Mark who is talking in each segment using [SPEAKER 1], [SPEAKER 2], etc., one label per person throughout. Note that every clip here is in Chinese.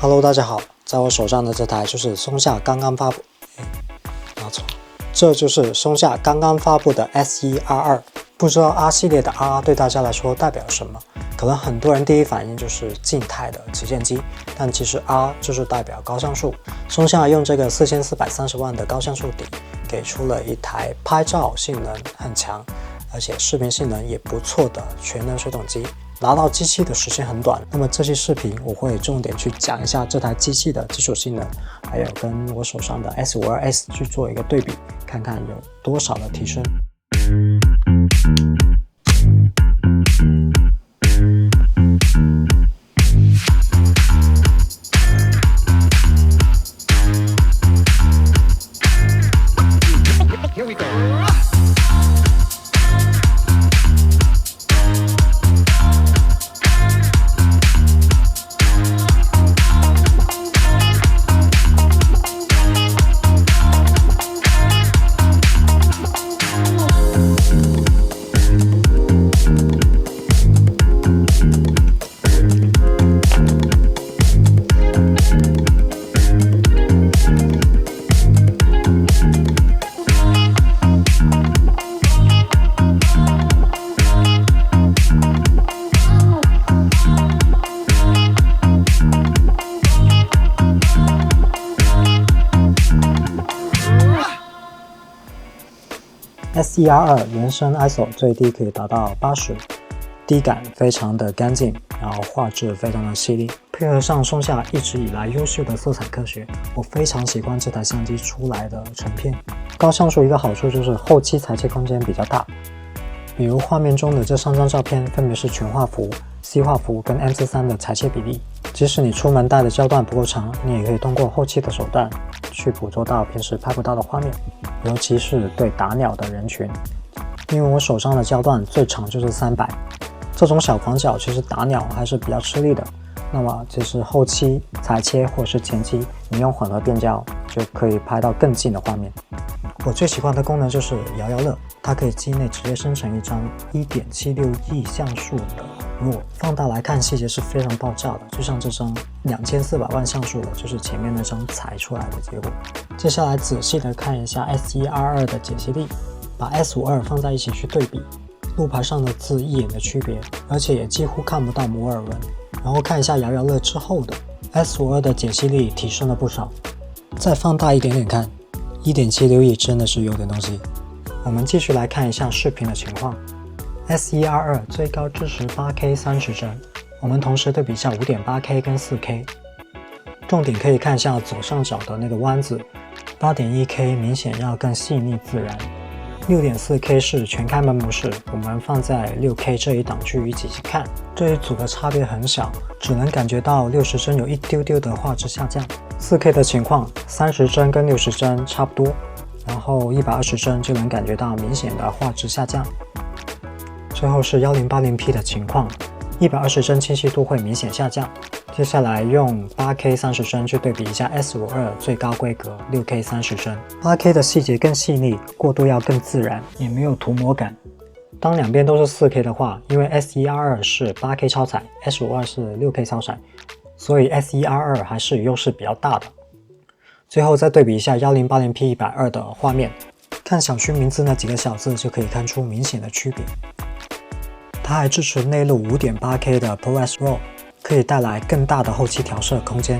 [SPEAKER 1] Hello， 大家好，在我手上的这台就是松下刚刚发布，拿错，这就是松下刚刚发布的 S1R2。不知道 R 系列的 R 对大家来说代表什么？可能很多人第一反应就是静态的旗舰机，但其实 R 就是代表高像素。松下用这个4430万的高像素底，给出了一台拍照性能很强，而且视频性能也不错的全能水桶机。拿到机器的时间很短，那么这期视频我会重点去讲一下这台机器的基础性能，还有跟我手上的 S52S 去做一个对比，看看有多少的提升。Here we go. S1R2 原生 ISO 最低可以达到80，低感非常的干净，然后画质非常的细腻，配合上松下一直以来优秀的色彩科学，我非常喜欢这台相机出来的成片。高像素一个好处就是后期裁切空间比较大，比如画面中的这3张照片分别是全画幅、C 画幅跟 M4:3的裁切比例。即使你出门带的焦段不够长，你也可以通过后期的手段去捕捉到平时拍不到的画面，尤其是对打鸟的人群。因为我手上的焦段最长就是300，这种小广角其实打鸟还是比较吃力的。那么其实后期裁切或是前期你用混合变焦就可以拍到更近的画面。我最喜欢的功能就是摇摇乐，它可以机内直接生成一张 1.76 亿像素的RAW，放大来看细节是非常爆炸的，就像这张2400万像素的，就是前面那张裁出来的结果。接下来仔细的看一下 S1R2 的解析力，把 S52 放在一起去对比，路牌上的字一眼的区别，而且也几乎看不到摩尔纹。然后看一下摇摇乐之后的 S52 的解析力提升了不少。再放大一点点看， 1.76 亿真的是有点东西。我们继续来看一下视频的情况。S1R2 最高支持 8K 30帧，我们同时对比一下 5.8K 跟 4K。重点可以看一下左上角的那个弯子， 8.1K 明显要更细腻自然。6.4K 是全开门模式，我们放在 6K 这一档去一起看，这一组的差别很小，只能感觉到60帧有一丢丢的画质下降。4K 的情况，30帧跟60帧差不多，然后120帧就能感觉到明显的画质下降。最后是 1080P 的情况，120帧清晰度会明显下降。接下来用 8K 30帧去对比一下 S52 最高规格 6K 30帧， 8K 的细节更细腻，过渡要更自然，也没有涂抹感。当两边都是 4K 的话，因为 S1R2 是 8K 超采， S52 是 6K 超采，所以 S1R2 还是优势比较大的。最后再对比一下 1080P 120的画面，看小区名字那几个小字就可以看出明显的区别。它还支持内录 5.8K 的 ProRes RAW， 可以带来更大的后期调色空间，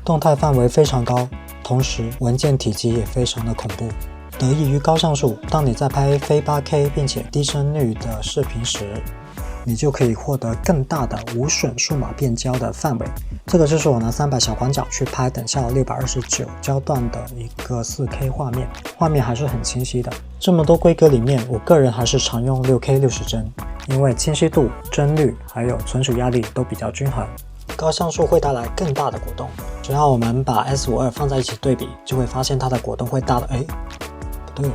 [SPEAKER 1] 动态范围非常高，同时文件体积也非常的恐怖。得益于高像素，当你在拍非 8K 并且低帧率的视频时，你就可以获得更大的无损数码变焦的范围。这个就是我拿300小广角去拍等效629焦段的一个 4K 画面，画面还是很清晰的。这么多规格里面，我个人还是常用 6K 60帧，因为清晰度、帧率还有存储压力都比较均衡。高像素会带来更大的果冻，只要我们把 S52 放在一起对比，就会发现它的果冻会大的，不对，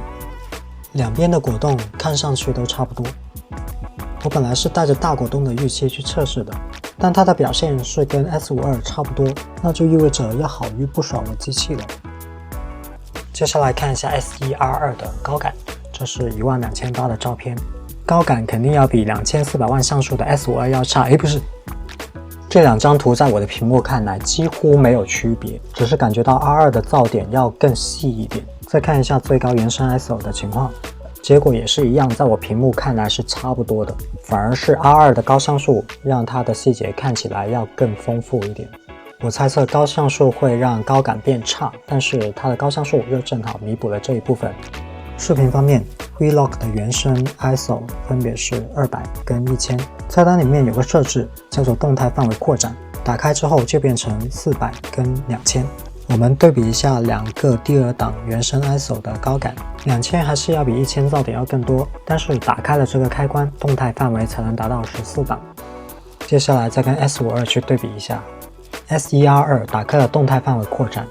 [SPEAKER 1] 两边的果冻看上去都差不多。我本来是带着大果冻的预期去测试的，但它的表现是跟 S52 差不多，那就意味着要好于不少的机器了。接下来看一下 S1R2 的高感，这是12800的照片，高感肯定要比2400万像素的 S52 要差。不是，这两张图在我的屏幕看来几乎没有区别，只是感觉到 R2 的噪点要更细一点。再看一下最高原生 ISO 的情况，结果也是一样，在我屏幕看来是差不多的，反而是 R2 的高像素让它的细节看起来要更丰富一点。我猜测高像素会让高感变差，但是它的高像素又正好弥补了这一部分。视频方面 ，Vlog 的原生 ISO 分别是200跟1000。菜单里面有个设置叫做动态范围扩展，打开之后就变成400跟2000。我们对比一下两个第二档原生 ISO 的高感，2000还是要比1000噪点要更多，但是打开了这个开关，动态范围才能达到14档。接下来再跟 S52 去对比一下 ，S1R2 打开了动态范围扩展。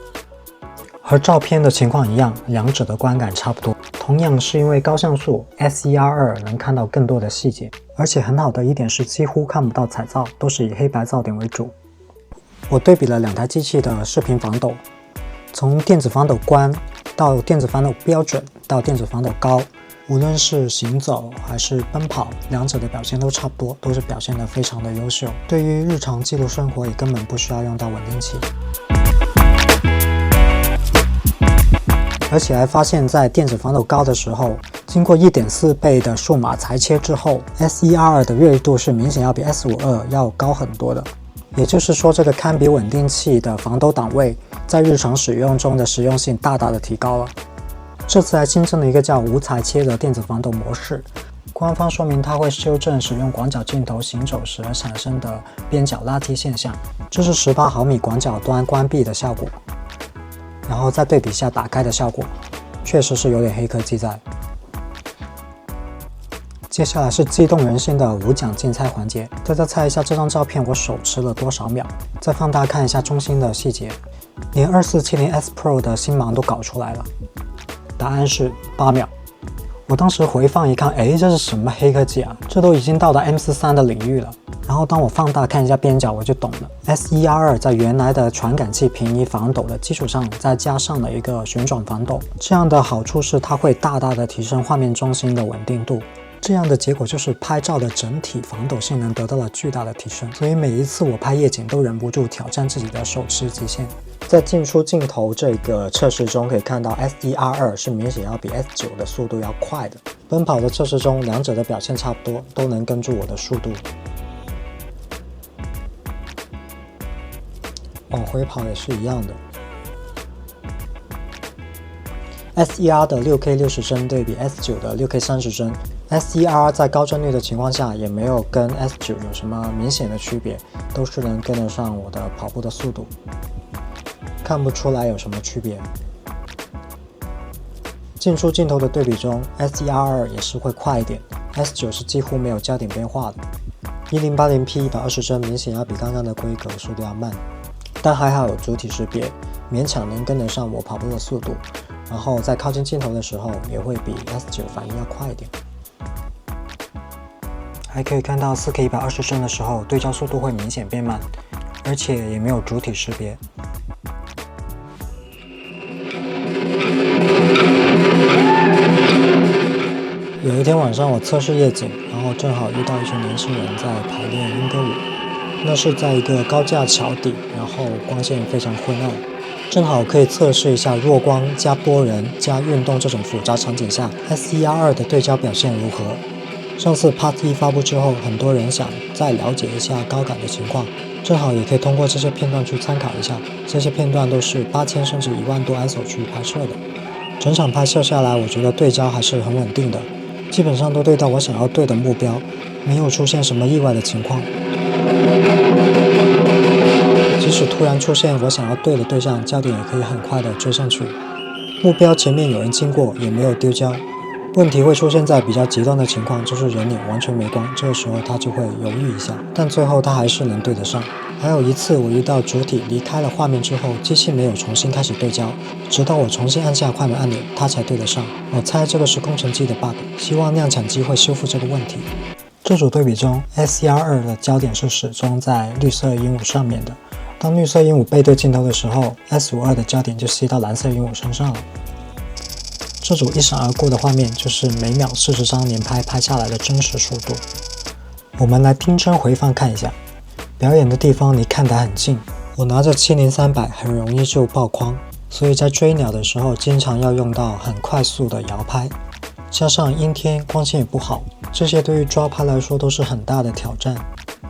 [SPEAKER 1] 和照片的情况一样，两者的观感差不多。同样是因为高像素 ，S1R2 能看到更多的细节，而且很好的一点是几乎看不到彩噪，都是以黑白噪点为主。我对比了两台机器的视频防抖，从电子防抖关到电子防抖标准到电子防抖高，无论是行走还是奔跑，两者的表现都差不多，都是表现得非常的优秀。对于日常记录生活也根本不需要用到稳定器。而且还发现，在电子防抖高的时候，经过 1.4 倍的数码裁切之后 ，S1R2 的锐度是明显要比 S52 要高很多的。也就是说，这个堪比稳定器的防抖档位，在日常使用中的实用性大大的提高了。这次还新增了一个叫无裁切的电子防抖模式，官方说明它会修正使用广角镜头行走时而产生的边角拉踢现象，这是18毫米广角端关闭的效果。然后再对比下打开的效果，确实是有点黑科技在。接下来是激动人心的无奖竞猜环节，大家猜一下这张照片我手持了多少秒？再放大看一下中心的细节，连2470S Pro 的星芒都搞出来了。答案是8秒。我当时回放一看，这是什么黑科技啊？这都已经到达 M43 的领域了。然后当我放大看一下边角，我就懂了。S1R2 在原来的传感器平移防抖的基础上，再加上了一个旋转防抖，这样的好处是它会大大的提升画面中心的稳定度。这样的结果就是拍照的整体防抖性能得到了巨大的提升，所以每一次我拍夜景都忍不住挑战自己的手持极限。在进出镜头这个测试中可以看到 S1R2 是明显要比 S9 的速度要快的。奔跑的测试中，两者的表现差不多，都能跟住我的速度。往回跑也是一样的。S1R 的 6K 60帧对比 S9 的 6K 30帧，S1R 在高帧率的情况下也没有跟 S9 有什么明显的区别，都是能跟得上我的跑步的速度，看不出来有什么区别。进出镜头的对比中 ，S1R2 也是会快一点 ，S9 是几乎没有焦点变化的。1080P 120帧明显要比刚刚的规格速度要慢，但还好有主体识别，勉强能跟得上我跑步的速度。然后在靠近镜头的时候，也会比 S9 反应要快一点。还可以看到 4K 120帧的时候，对焦速度会明显变慢，而且也没有主体识别。有一天晚上我测试夜景，然后正好遇到一群年轻人在排练莺歌舞。那是在一个高架桥底，然后光线非常昏暗，正好可以测试一下弱光加多人加运动这种复杂场景下 S1R2 的对焦表现如何。上次 Part 1发布之后，很多人想再了解一下高感的情况，正好也可以通过这些片段去参考一下。这些片段都是8000甚至1万多 ISO 去拍摄的，整场拍摄下来，我觉得对焦还是很稳定的，基本上都对到我想要对的目标，没有出现什么意外的情况。即使突然出现我想要对的对象，焦点也可以很快的追上去。目标前面有人经过，也没有丢焦。问题会出现在比较极端的情况，就是人脸完全没光，这个时候他就会犹豫一下，但最后他还是能对得上。还有一次我遇到主体离开了画面之后，机器没有重新开始对焦，直到我重新按下快门按钮，它才对得上。我猜这个是工程机的 bug， 希望量产机会修复这个问题。这组对比中 ，S1R2 的焦点是始终在绿色鹦鹉上面的。当绿色鹦鹉背对镜头的时候 ，S52 的焦点就吸到蓝色鹦鹉身上了。这组一闪而过的画面就是每秒40张连拍拍下来的真实速度。我们来拼帧回放看一下，表演的地方离看台很近，我拿着70-300很容易就爆框，所以在追鸟的时候经常要用到很快速的摇拍，加上阴天光线也不好，这些对于抓拍来说都是很大的挑战。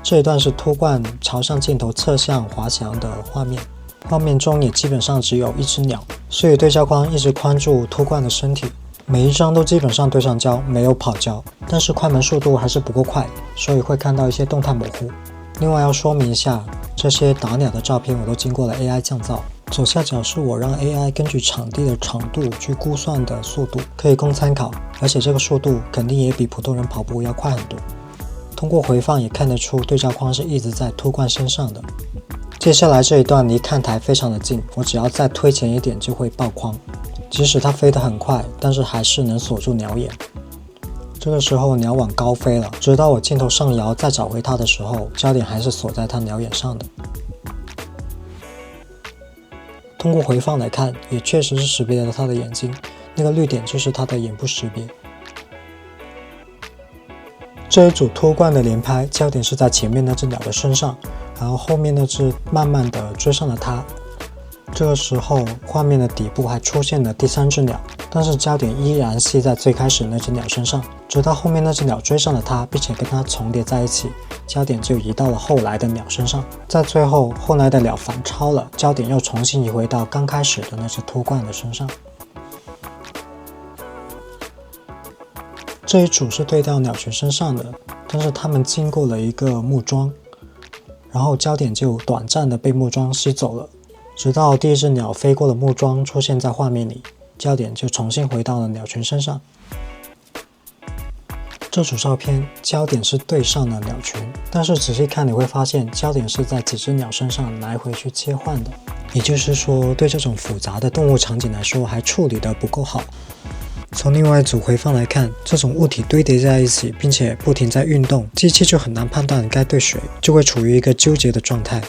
[SPEAKER 1] 这一段是秃鹳朝向镜头侧向滑翔的画面，画面中也基本上只有一只鸟，所以对焦框一直框住秃鹳的身体，每一张都基本上对上焦，没有跑焦，但是快门速度还是不够快，所以会看到一些动态模糊。另外要说明一下，这些打鸟的照片我都经过了 AI 降噪，左下角是我让 AI 根据场地的长度去估算的速度，可以供参考，而且这个速度肯定也比普通人跑步要快很多。通过回放也看得出对焦框是一直在秃鹳身上的。接下来这一段离看台非常的近，我只要再推前一点就会爆框，即使它飞得很快，但是还是能锁住鸟眼。这个时候鸟往高飞了，直到我镜头上摇再找回它的时候，焦点还是锁在它鸟眼上的。通过回放来看，也确实是识别了它的眼睛，那个绿点就是它的眼部识别。这一组秃鹳的连拍，焦点是在前面那只鸟的身上，然后后面那只慢慢的追上了它。这个时候画面的底部还出现了第三只鸟，但是焦点依然系在最开始那只鸟身上，直到后面那只鸟追上了它，并且跟它重叠在一起，焦点就移到了后来的鸟身上。在最后，后来的鸟反超了，焦点又重新移回到刚开始的那只秃鹳的身上。这一组是对到鸟群身上的，但是它们经过了一个木桩，然后焦点就短暂的被木桩吸走了，直到第一只鸟飞过了木桩出现在画面里，焦点就重新回到了鸟群身上。这组照片焦点是对上了鸟群，但是仔细看你会发现焦点是在几只鸟身上来回去切换的，也就是说对这种复杂的动物场景来说还处理得不够好。从另外一组回放来看，这种物体堆叠在一起并且不停在运动，机器就很难判断该对谁，就会处于一个纠结的状态。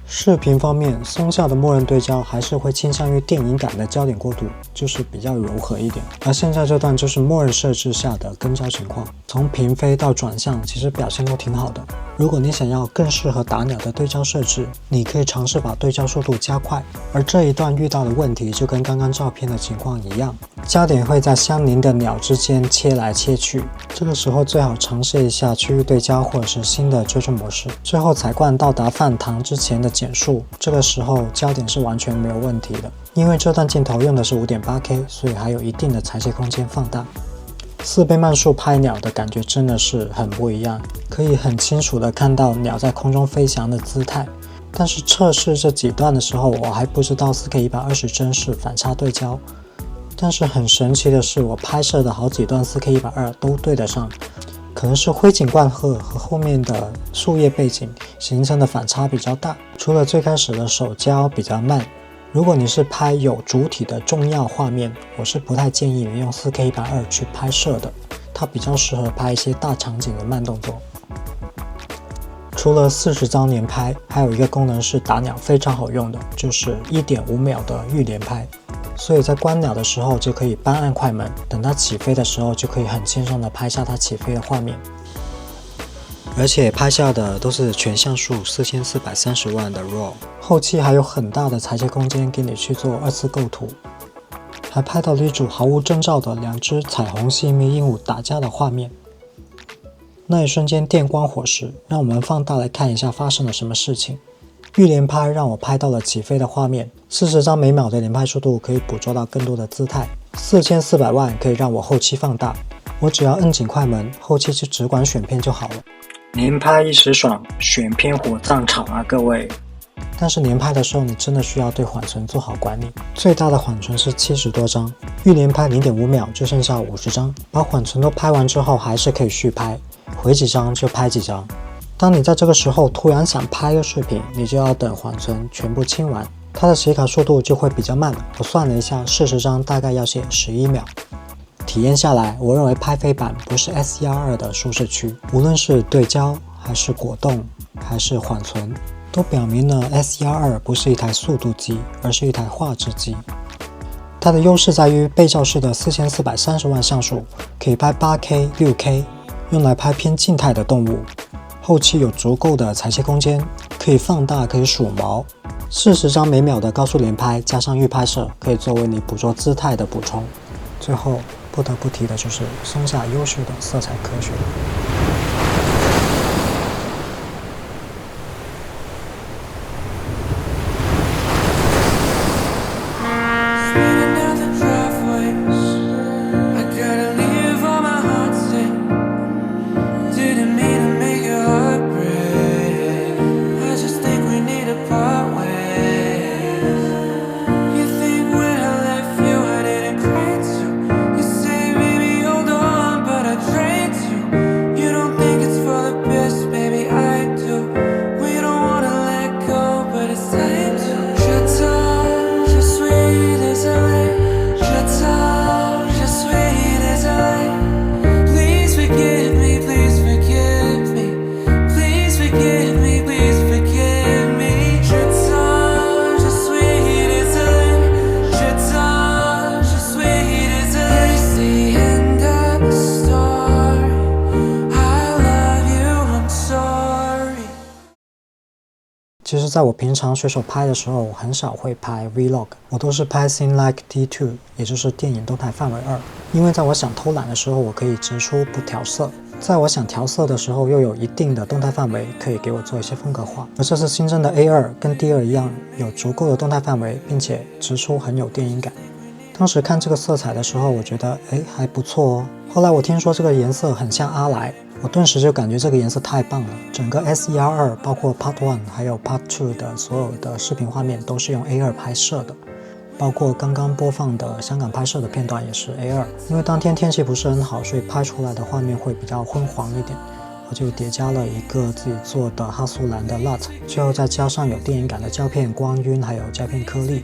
[SPEAKER 1] 视频方面，松下的默认对焦还是会倾向于电影感的焦点过渡，就是比较柔和一点。而现在这段就是默认设置下的跟焦情况，从平飞到转向其实表现都挺好的。如果你想要更适合打鸟的对焦设置，你可以尝试把对焦速度加快。而这一段遇到的问题就跟刚刚照片的情况一样，焦点会在相邻的鸟之间切来切去，这个时候最好尝试一下区域对焦或者是新的追踪模式。最后彩冠到达饭堂之前的减速，这个时候焦点是完全没有问题的，因为这段镜头用的是 5.8K， 所以还有一定的裁切空间放大。4倍慢速拍鸟的感觉真的是很不一样，可以很清楚的看到鸟在空中飞翔的姿态。但是测试这几段的时候，我还不知道 4K 120帧是反差对焦，但是很神奇的是，我拍摄的好几段 4K 120都对得上，可能是灰景冠鹤和后面的树叶背景形成的反差比较大，除了最开始的手焦比较慢。如果你是拍有主体的重要画面，我是不太建议你用 4K 120去拍摄的，它比较适合拍一些大场景的慢动作。除了40张连拍，还有一个功能是打鸟非常好用的，就是 1.5 秒的预连拍。所以在观鸟的时候就可以单按快门，等它起飞的时候就可以很轻松的拍下它起飞的画面。而且拍下的都是全像素4430万的 RAW， 后期还有很大的裁切空间给你去做二次构图。还拍到了一组毫无征兆的2只彩虹细密鹦鹉打架的画面。那一瞬间电光火石，让我们放大来看一下发生了什么事情。预连拍让我拍到了起飞的画面，40张每秒的连拍速度可以捕捉到更多的姿态，4400万可以让我后期放大。我只要摁紧快门，后期就只管选片就好了。连拍一时爽，选片火葬场啊各位！但是连拍的时候，你真的需要对缓存做好管理。最大的缓存是70多张，预连拍 0.5 秒就剩下50张，把缓存都拍完之后还是可以续拍，回几张就拍几张。当你在这个时候突然想拍个视频，你就要等缓存全部清完，它的写卡速度就会比较慢了。我算了一下，40张大概要写11秒。体验下来，我认为拍飞版不是 S122 的舒适区，无论是对焦还是果冻还是缓存，都表明了 S122 不是一台速度机，而是一台画质机。它的优势在于背照式的4430万像素，可以拍 8K、6K， 用来拍偏静态的动物。后期有足够的裁切空间，可以放大，可以数毛。40张每秒的高速连拍加上预拍摄，可以作为你捕捉姿态的补充。最后不得不提的就是松下优秀的色彩科学。其实在我平常随手拍的时候，我很少会拍 Vlog， 我都是拍 Scene Like D2， 也就是电影动态范围2。因为在我想偷懒的时候，我可以直出不调色；在我想调色的时候，又有一定的动态范围，可以给我做一些风格化。而这次新增的 A2 跟 D2 一样，有足够的动态范围，并且直出很有电影感。当时看这个色彩的时候，我觉得还不错哦。后来我听说这个颜色很像阿莱，我顿时就感觉这个颜色太棒了。整个 SER2 包括 Part 1 还有 Part 2的所有的视频画面都是用 A2 拍摄的，包括刚刚播放的香港拍摄的片段也是 A2。因为当天天气不是很好，所以拍出来的画面会比较昏黄一点。我就叠加了一个自己做的哈苏兰的 LUT， 最后再加上有电影感的胶片光晕还有胶片颗粒。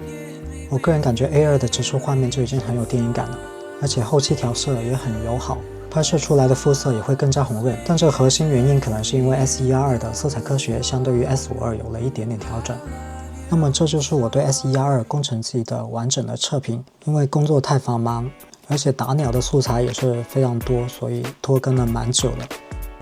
[SPEAKER 1] 我个人感觉 A2 的直出画面就已经很有电影感了，而且后期调色也很友好，拍摄出来的肤色也会更加红润。但这个核心原因可能是因为 SER2 的色彩科学相对于 S52 有了一点点调整。那么这就是我对 SER2 工程机的完整的测评。因为工作太繁忙，而且打鸟的素材也是非常多，所以拖更了蛮久的。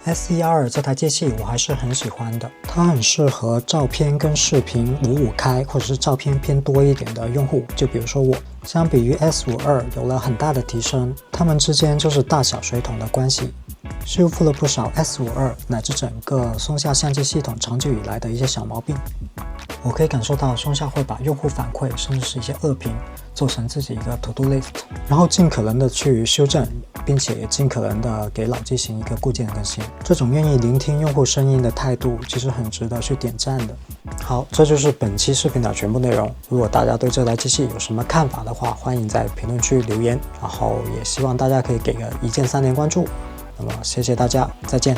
[SPEAKER 1] SER2 这台机器我还是很喜欢的，它很适合照片跟视频55开或者是照片偏多一点的用户，就比如说我。相比于 S52 有了很大的提升，它们之间就是大小水桶的关系，修复了不少 S52 乃至整个松下相机系统长久以来的一些小毛病。我可以感受到松下会把用户反馈甚至是一些恶评做成自己一个 to do list， 然后尽可能的去修正，并且也尽可能的给老机型一个固件更新。这种愿意聆听用户声音的态度其实很值得去点赞的。好，这就是本期视频的全部内容。如果大家对这台机器有什么看法的话，欢迎在评论区留言，然后也希望大家可以给个1键3连关注。那么谢谢大家，再见。